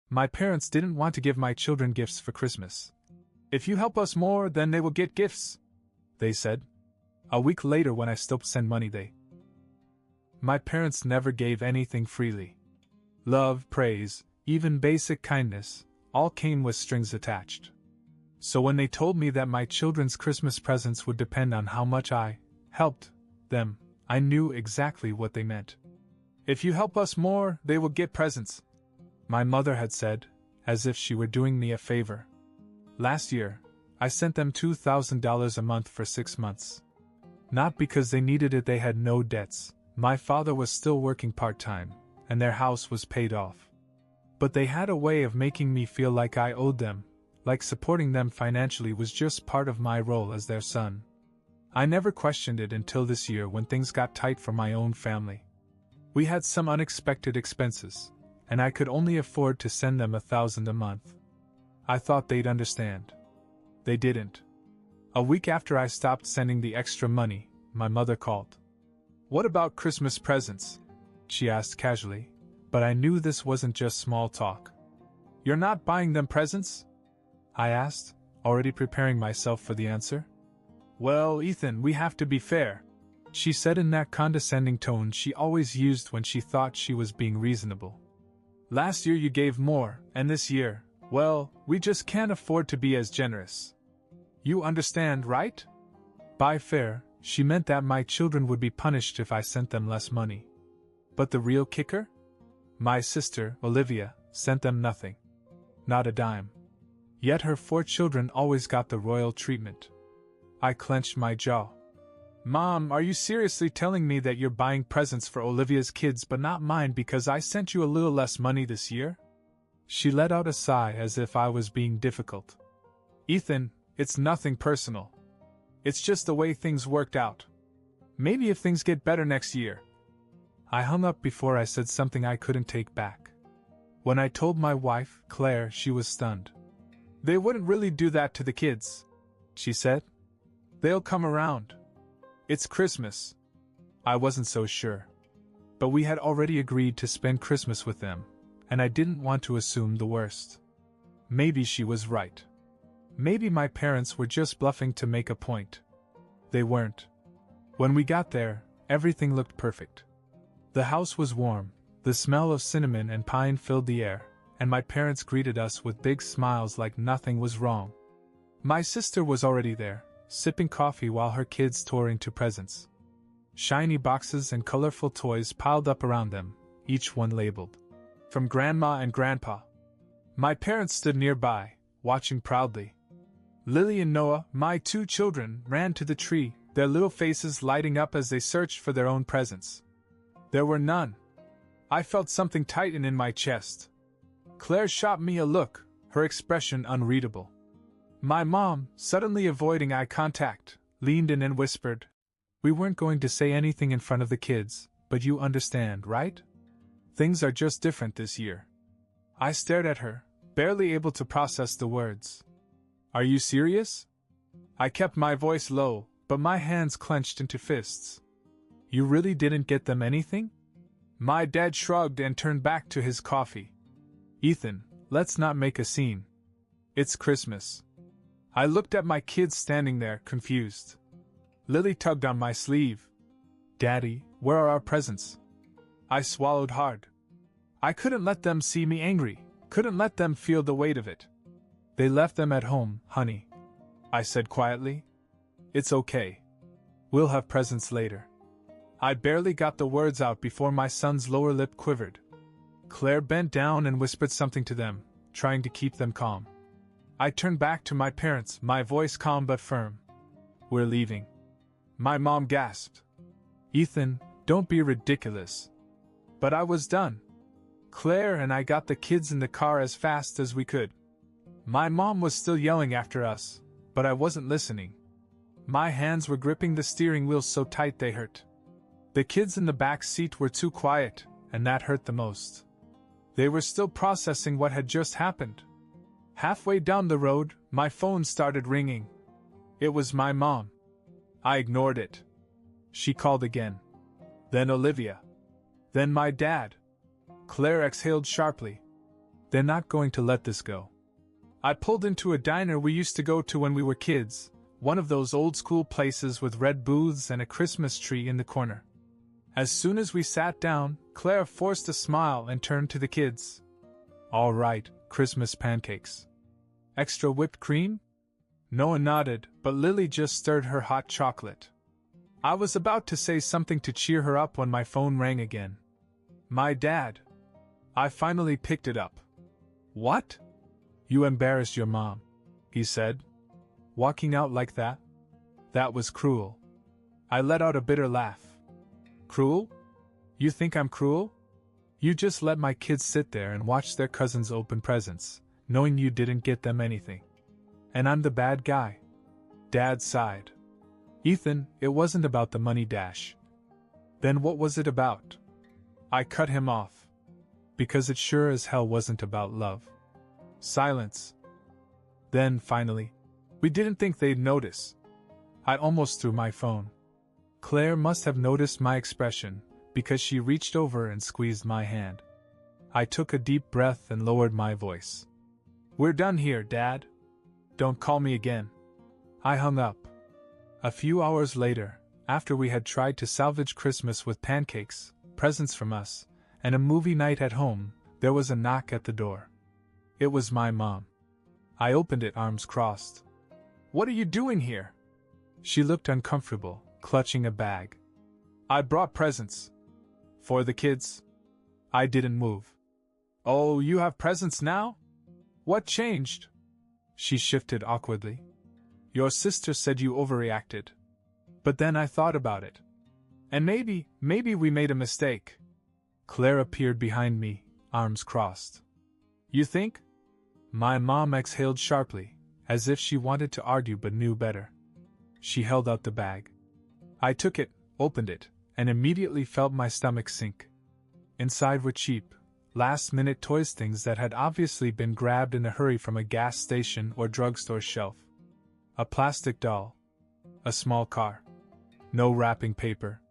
My parents didn't want to give my children gifts for Christmas. If you help us more, then they will get gifts, they said. A week later, when I still sent money, my parents never gave anything freely. Love, praise, even basic kindness, all came with strings attached. So when they told me that my children's Christmas presents would depend on how much I helped them, I knew exactly what they meant. If you help us more, they will get presents, my mother had said, as if she were doing me a favor. Last year, I sent them $2,000 a month for 6 months. Not because they needed it, they had no debts. My father was still working part-time, and their house was paid off. But they had a way of making me feel like I owed them, like supporting them financially was just part of my role as their son. I never questioned it until this year when things got tight for my own family. We had some unexpected expenses, and I could only afford to send them $1,000 a month. I thought they'd understand. They didn't. A week after I stopped sending the extra money, my mother called. "What about Christmas presents?" she asked casually, but I knew this wasn't just small talk. "You're not buying them presents?" I asked, already preparing myself for the answer. "Well, Ethan, we have to be fair," she said in that condescending tone she always used when she thought she was being reasonable. "Last year you gave more, and this year, well, we just can't afford to be as generous. You understand, right?" By fair, she meant that my children would be punished if I sent them less money. But the real kicker? My sister, Olivia, sent them nothing. Not a dime. Yet her 4 children always got the royal treatment. I clenched my jaw. "Mom, are you seriously telling me that you're buying presents for Olivia's kids but not mine because I sent you a little less money this year?" She let out a sigh as if I was being difficult. "Ethan, it's nothing personal. It's just the way things worked out. Maybe if things get better next year." I hung up before I said something I couldn't take back. When I told my wife, Claire, she was stunned. "They wouldn't really do that to the kids," she said. "They'll come around. It's Christmas." I wasn't so sure. But we had already agreed to spend Christmas with them, and I didn't want to assume the worst. Maybe she was right. Maybe my parents were just bluffing to make a point. They weren't. When we got there, everything looked perfect. The house was warm, the smell of cinnamon and pine filled the air, and my parents greeted us with big smiles like nothing was wrong. My sister was already there, sipping coffee while her kids tore into presents. Shiny boxes and colorful toys piled up around them, each one labeled, "From Grandma and Grandpa." My parents stood nearby, watching proudly. Lily and Noah, my 2 children, ran to the tree, their little faces lighting up as they searched for their own presents. There were none. I felt something tighten in my chest. Claire shot me a look, her expression unreadable. My mom, suddenly avoiding eye contact, leaned in and whispered, "We weren't going to say anything in front of the kids, but you understand, right? Things are just different this year." I stared at her, barely able to process the words. "Are you serious?" I kept my voice low, but my hands clenched into fists. "You really didn't get them anything?" My dad shrugged and turned back to his coffee. "Ethan, let's not make a scene. It's Christmas." I looked at my kids standing there, confused. Lily tugged on my sleeve. "Daddy, where are our presents?" I swallowed hard. I couldn't let them see me angry, couldn't let them feel the weight of it. "They left them at home, honey," I said quietly. "It's okay. We'll have presents later." I barely got the words out before my son's lower lip quivered. Claire bent down and whispered something to them, trying to keep them calm. I turned back to my parents, my voice calm but firm. "We're leaving." My mom gasped. "Ethan, don't be ridiculous." But I was done. Claire and I got the kids in the car as fast as we could. My mom was still yelling after us, but I wasn't listening. My hands were gripping the steering wheel so tight they hurt. The kids in the back seat were too quiet, and that hurt the most. They were still processing what had just happened. Halfway down the road, my phone started ringing. It was my mom. I ignored it. She called again. Then Olivia. Then my dad. Claire exhaled sharply. They're not going to let this go. I pulled into a diner we used to go to when we were kids, one of those old-school places with red booths and a Christmas tree in the corner. As soon as we sat down, Claire forced a smile and turned to the kids. "All right, Christmas pancakes. Extra whipped cream?" Noah nodded, but Lily just stirred her hot chocolate. I was about to say something to cheer her up when my phone rang again. My dad. I finally picked it up. "What?" "You embarrassed your mom," he said. "Walking out like that? That was cruel." I let out a bitter laugh. "Cruel? You think I'm cruel? You just let my kids sit there and watch their cousins open presents, knowing you didn't get them anything. And I'm the bad guy." Dad sighed. "Ethan, it wasn't about the money dash." "Then what was it about?" I cut him off. "Because it sure as hell wasn't about love." Silence. Then, finally, "We didn't think they'd notice." I almost threw my phone. Claire must have noticed my expression, because she reached over and squeezed my hand. I took a deep breath and lowered my voice. "We're done here, Dad. Don't call me again." I hung up. A few hours later, after we had tried to salvage Christmas with pancakes, presents from us, and a movie night at home, there was a knock at the door. It was my mom. I opened it, arms crossed. "What are you doing here?" She looked uncomfortable, clutching a bag. "I brought presents. For the kids." I didn't move. "Oh, you have presents now? What changed?" She shifted awkwardly. "Your sister said you overreacted. But then I thought about it. And maybe we made a mistake." Claire appeared behind me, arms crossed. "You think?" My mom exhaled sharply, as if she wanted to argue but knew better. She held out the bag. I took it, opened it, and immediately felt my stomach sink. Inside were cheap, last-minute toys, things that had obviously been grabbed in a hurry from a gas station or drugstore shelf. A plastic doll. A small car. No wrapping paper.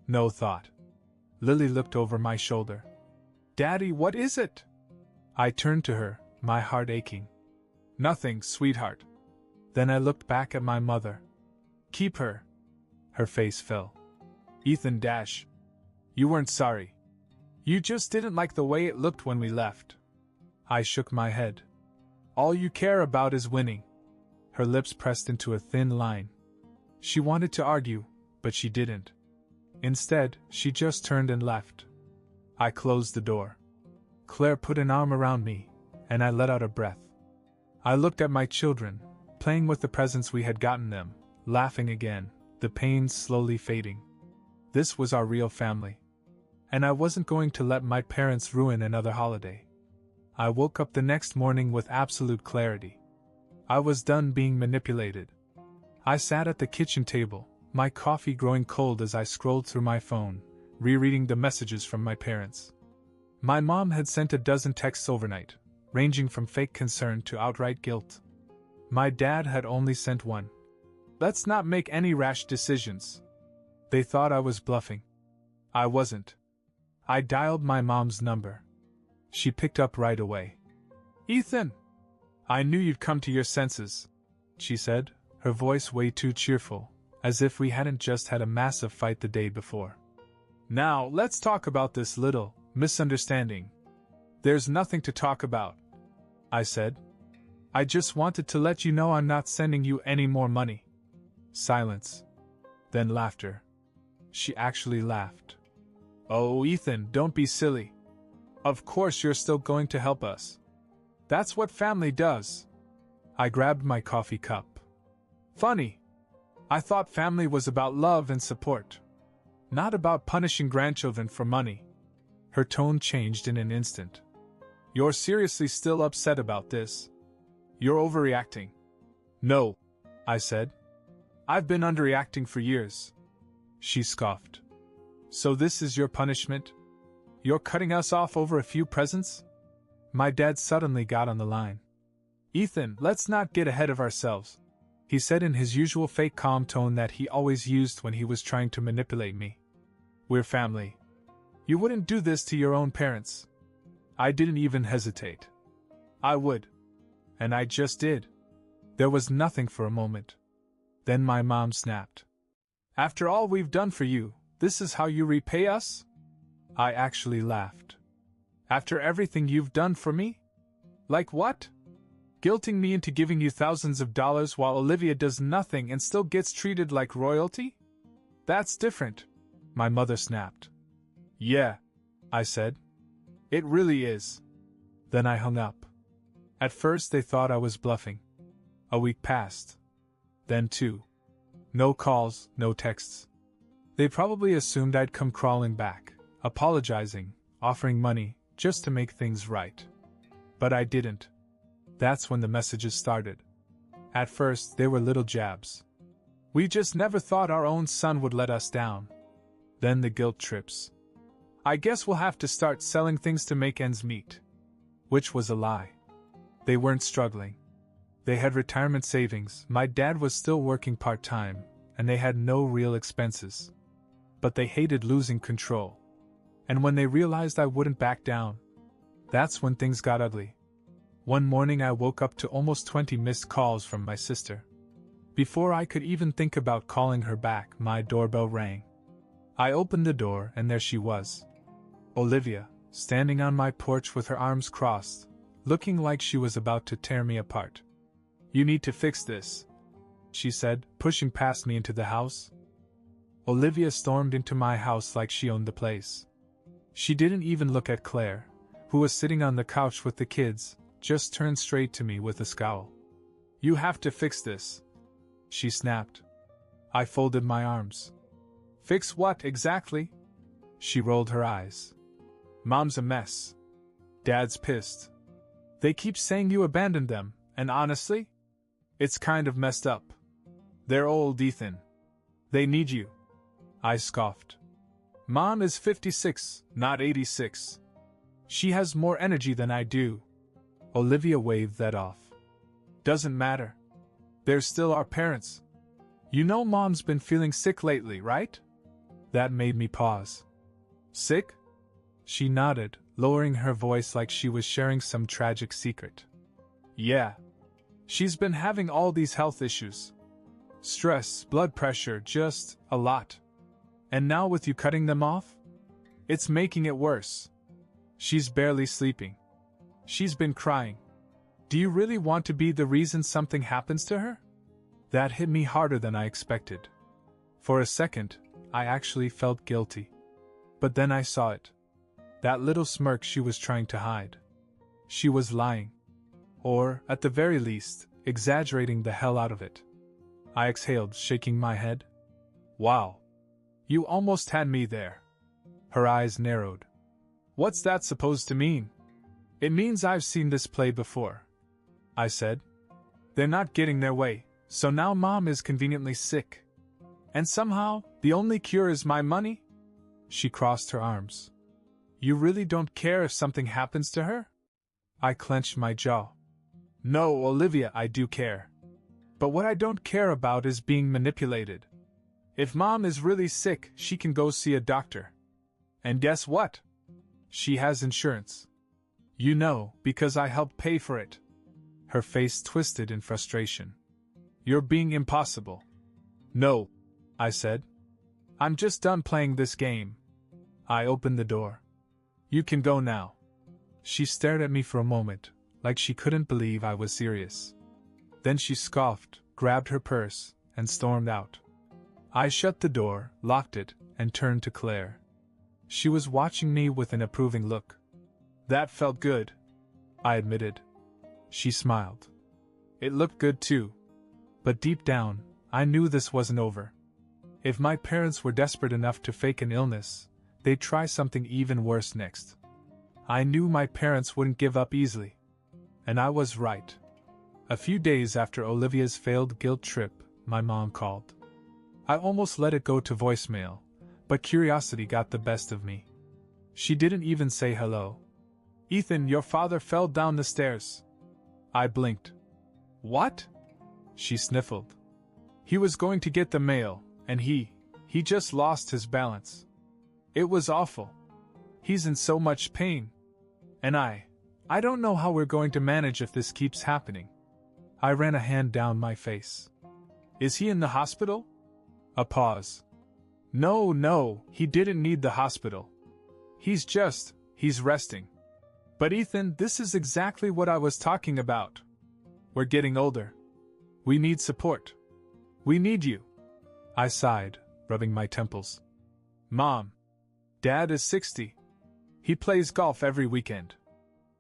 No thought. Lily looked over my shoulder. "Daddy, what is it?" I turned to her, my heart aching. "Nothing, sweetheart." Then I looked back at my mother. "Keep her." Her face fell. "Ethan Dash. You weren't sorry. You just didn't like the way it looked when we left." I shook my head. "All you care about is winning." Her lips pressed into a thin line. She wanted to argue, but she didn't. Instead, she just turned and left. I closed the door. Claire put an arm around me, and I let out a breath. I looked at my children, playing with the presents we had gotten them, laughing again, the pain slowly fading. This was our real family. And I wasn't going to let my parents ruin another holiday. I woke up the next morning with absolute clarity. I was done being manipulated. I sat at the kitchen table, my coffee growing cold as I scrolled through my phone, rereading the messages from my parents. My mom had sent a dozen texts overnight, ranging from fake concern to outright guilt. My dad had only sent one. "Let's not make any rash decisions." They thought I was bluffing. I wasn't. I dialed my mom's number. She picked up right away. "Ethan! I knew you'd come to your senses," she said, her voice way too cheerful, as if we hadn't just had a massive fight the day before. "Now, let's talk about this little misunderstanding." "There's nothing to talk about," I said. "I just wanted to let you know I'm not sending you any more money." Silence. Then laughter. She actually laughed. "Oh, Ethan, don't be silly. Of course you're still going to help us. That's what family does." I grabbed my coffee cup. "Funny. I thought family was about love and support. Not about punishing grandchildren for money." Her tone changed in an instant. "You're seriously still upset about this? You're overreacting." "No," I said. "I've been underreacting for years." She scoffed. "So this is your punishment? You're cutting us off over a few presents?" My dad suddenly got on the line. "Ethan, let's not get ahead of ourselves," he said in his usual fake calm tone that he always used when he was trying to manipulate me. "We're family. You wouldn't do this to your own parents." I didn't even hesitate. I would. And I just did. There was nothing for a moment. Then my mom snapped. After all we've done for you, this is how you repay us? I actually laughed. After everything you've done for me? Like what? Guilting me into giving you thousands of dollars while Olivia does nothing and still gets treated like royalty? That's different, my mother snapped. Yeah, I said. It really is. Then I hung up. At first they thought I was bluffing. A week passed. Then 2. No calls, no texts. They probably assumed I'd come crawling back, apologizing, offering money, just to make things right. But I didn't. That's when the messages started. At first, they were little jabs. We just never thought our own son would let us down. Then the guilt trips. I guess we'll have to start selling things to make ends meet. Which was a lie. They weren't struggling. They had retirement savings, my dad was still working part-time, and they had no real expenses. But they hated losing control. And when they realized I wouldn't back down, that's when things got ugly. One morning I woke up to almost 20 missed calls from my sister. Before I could even think about calling her back, my doorbell rang. I opened the door and there she was. Olivia, standing on my porch with her arms crossed, looking like she was about to tear me apart. You need to fix this, she said, pushing past me into the house. Olivia stormed into my house like she owned the place. She didn't even look at Claire, who was sitting on the couch with the kids, just turned straight to me with a scowl. You have to fix this, she snapped. I folded my arms. Fix what exactly? She rolled her eyes. Mom's a mess. Dad's pissed. They keep saying you abandoned them, and honestly, it's kind of messed up. They're old, Ethan. They need you. I scoffed. Mom is 56, not 86. She has more energy than I do. Olivia waved that off. Doesn't matter. They're still our parents. You know Mom's been feeling sick lately, right? That made me pause. Sick? She nodded, lowering her voice like she was sharing some tragic secret. Yeah. She's been having all these health issues. Stress, blood pressure, just a lot. And now with you cutting them off? It's making it worse. She's barely sleeping. She's been crying. Do you really want to be the reason something happens to her? That hit me harder than I expected. For a second, I actually felt guilty. But then I saw it. That little smirk she was trying to hide. She was lying. Or, at the very least, exaggerating the hell out of it. I exhaled, shaking my head. Wow. You almost had me there. Her eyes narrowed. What's that supposed to mean? It means I've seen this play before, I said. They're not getting their way, so now Mom is conveniently sick. And somehow, the only cure is my money? She crossed her arms. You really don't care if something happens to her? I clenched my jaw. No, Olivia, I do care. But what I don't care about is being manipulated. If Mom is really sick, she can go see a doctor. And guess what? She has insurance. You know, because I helped pay for it. Her face twisted in frustration. You're being impossible. No, I said. I'm just done playing this game. I opened the door. You can go now. She stared at me for a moment, like she couldn't believe I was serious. Then she scoffed, grabbed her purse, and stormed out. I shut the door, locked it, and turned to Claire. She was watching me with an approving look. That felt good, I admitted. She smiled. It looked good too. But deep down, I knew this wasn't over. If my parents were desperate enough to fake an illness, they'd try something even worse next. I knew my parents wouldn't give up easily. And I was right. A few days after Olivia's failed guilt trip, my mom called. I almost let it go to voicemail, but curiosity got the best of me. She didn't even say hello. Ethan, your father fell down the stairs. I blinked. What? She sniffled. He was going to get the mail, and he just lost his balance. It was awful. He's in so much pain. And I I don't know how we're going to manage if this keeps happening. I ran a hand down my face. Is he in the hospital? A pause. No, he didn't need the hospital. He's resting. But Ethan, this is exactly what I was talking about. We're getting older. We need support. We need you. I sighed, rubbing my temples. Mom. Dad is 60. He plays golf every weekend.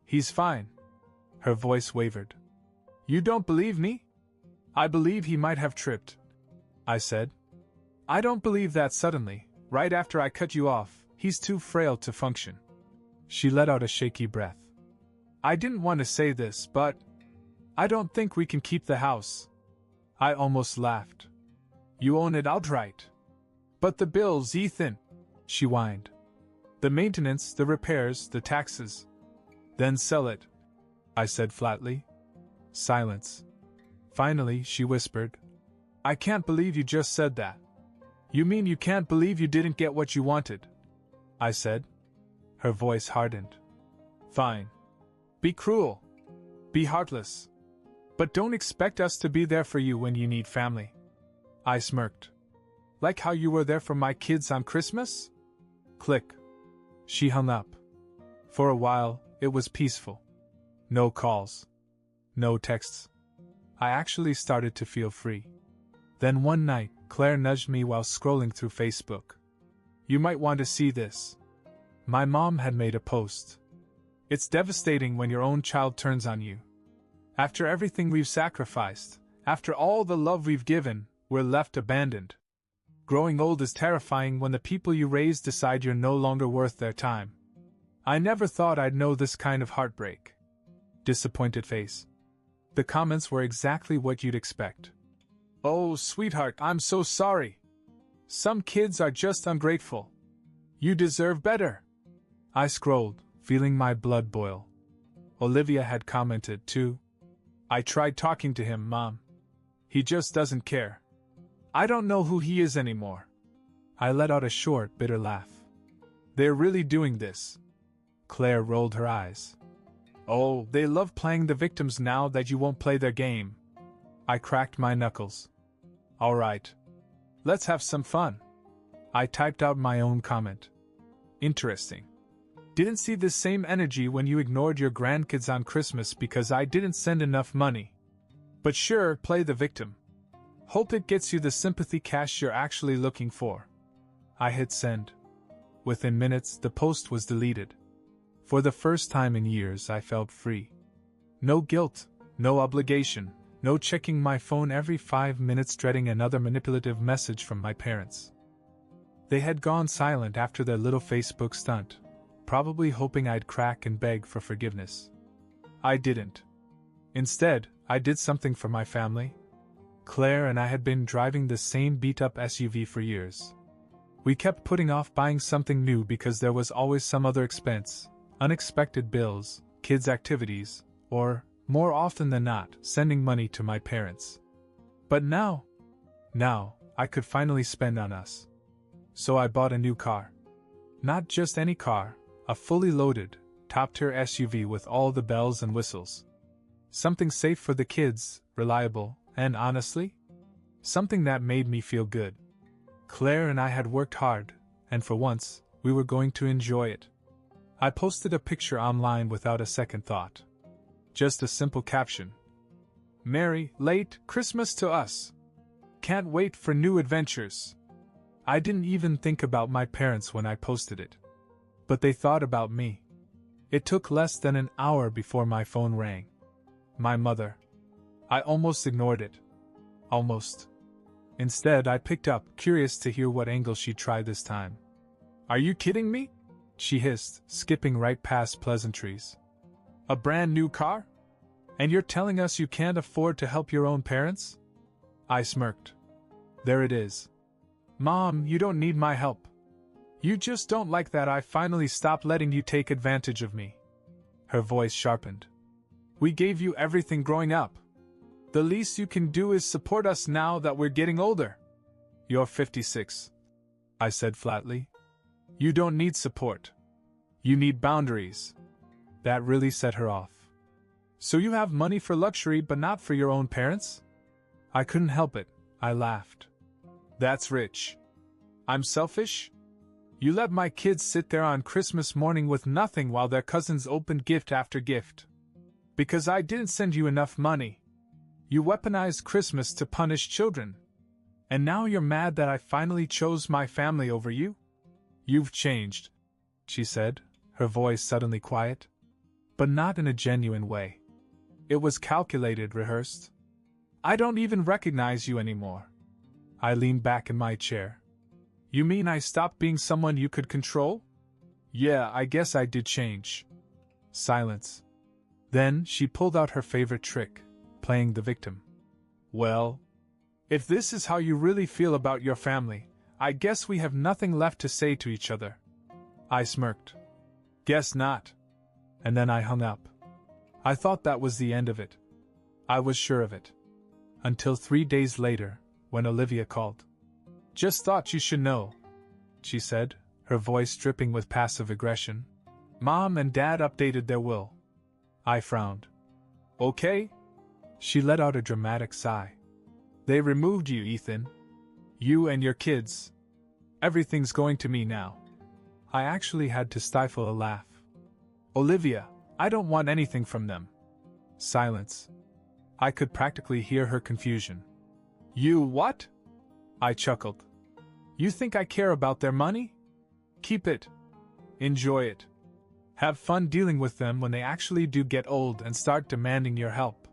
He's fine. Her voice wavered. You don't believe me? I believe he might have tripped, I said. I don't believe that suddenly, right after I cut you off, he's too frail to function. She let out a shaky breath. I didn't want to say this, but I don't think we can keep the house. I almost laughed. You own it outright. But the bills, Ethan, she whined. The maintenance, the repairs, the taxes. Then sell it, I said flatly. Silence. Finally, she whispered, I can't believe you just said that. You mean you can't believe you didn't get what you wanted? I said. Her voice hardened. Fine. Be cruel. Be heartless. But don't expect us to be there for you when you need family. I smirked. Like how you were there for my kids on Christmas? Click. She hung up. For a while, it was peaceful. No calls. No texts. I actually started to feel free. Then one night, Claire nudged me while scrolling through Facebook. You might want to see this. My mom had made a post. It's devastating when your own child turns on you. After everything we've sacrificed, after all the love we've given, we're left abandoned. Growing old is terrifying when the people you raised decide you're no longer worth their time. I never thought I'd know this kind of heartbreak. Disappointed face. The comments were exactly what you'd expect. Oh, sweetheart, I'm so sorry. Some kids are just ungrateful. You deserve better. I scrolled, feeling my blood boil. Olivia had commented, too. I tried talking to him, Mom. He just doesn't care. I don't know who he is anymore. I let out a short, bitter laugh. They're really doing this. Claire rolled her eyes. Oh, they love playing the victims now that you won't play their game. I cracked my knuckles. All right. Let's have some fun. I typed out my own comment. Interesting. Didn't see the same energy when you ignored your grandkids on Christmas because I didn't send enough money. But sure, play the victim. Hope it gets you the sympathy cash you're actually looking for. I hit send. Within minutes, the post was deleted. For the first time in years, I felt free. No guilt, no obligation, no checking my phone every 5 minutes dreading another manipulative message from my parents. They had gone silent after their little Facebook stunt, probably hoping I'd crack and beg for forgiveness. I didn't. Instead, I did something for my family. Claire and I had been driving the same beat-up SUV for years. We kept putting off buying something new because there was always some other expense, unexpected bills, kids' activities, or, more often than not, sending money to my parents. But now, I could finally spend on us. So I bought a new car. Not just any car, a fully loaded, top-tier SUV with all the bells and whistles. Something safe for the kids, reliable, and honestly, something that made me feel good. Claire and I had worked hard, and for once, we were going to enjoy it. I posted a picture online without a second thought. Just a simple caption. Merry, late Christmas to us. Can't wait for new adventures. I didn't even think about my parents when I posted it. But they thought about me. It took less than an hour before my phone rang. My mother. I almost ignored it. Almost. Instead, I picked up, curious to hear what angle she'd try this time. Are you kidding me? She hissed, skipping right past pleasantries. A brand new car? And you're telling us you can't afford to help your own parents? I smirked. There it is. Mom, you don't need my help. You just don't like that I finally stopped letting you take advantage of me. Her voice sharpened. We gave you everything growing up. The least you can do is support us now that we're getting older. You're 56, I said flatly. You don't need support. You need boundaries. That really set her off. So you have money for luxury but not for your own parents? I couldn't help it, I laughed. That's rich. I'm selfish? You let my kids sit there on Christmas morning with nothing while their cousins opened gift after gift. Because I didn't send you enough money. You weaponized Christmas to punish children. And now you're mad that I finally chose my family over you? You've changed, she said, her voice suddenly quiet. But not in a genuine way. It was calculated, rehearsed. I don't even recognize you anymore. I leaned back in my chair. You mean I stopped being someone you could control? Yeah, I guess I did change. Silence. Then she pulled out her favorite trick, playing the victim. Well, if this is how you really feel about your family, I guess we have nothing left to say to each other. I smirked. Guess not. And then I hung up. I thought that was the end of it. I was sure of it. Until 3 days later, when Olivia called. Just thought you should know, she said, her voice dripping with passive aggression. Mom and Dad updated their will. I frowned. Okay? She let out a dramatic sigh. They removed you, Ethan. You and your kids. Everything's going to me now. I actually had to stifle a laugh. Olivia, I don't want anything from them. Silence. I could practically hear her confusion. You what? I chuckled. You think I care about their money? Keep it. Enjoy it. Have fun dealing with them when they actually do get old and start demanding your help.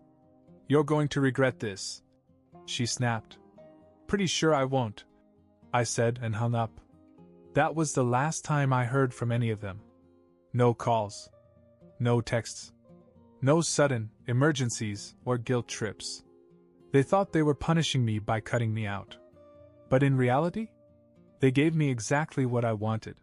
You're going to regret this, she snapped. Pretty sure I won't, I said and hung up. That was the last time I heard from any of them. No calls. No texts. No sudden emergencies or guilt trips. They thought they were punishing me by cutting me out. But in reality, they gave me exactly what I wanted.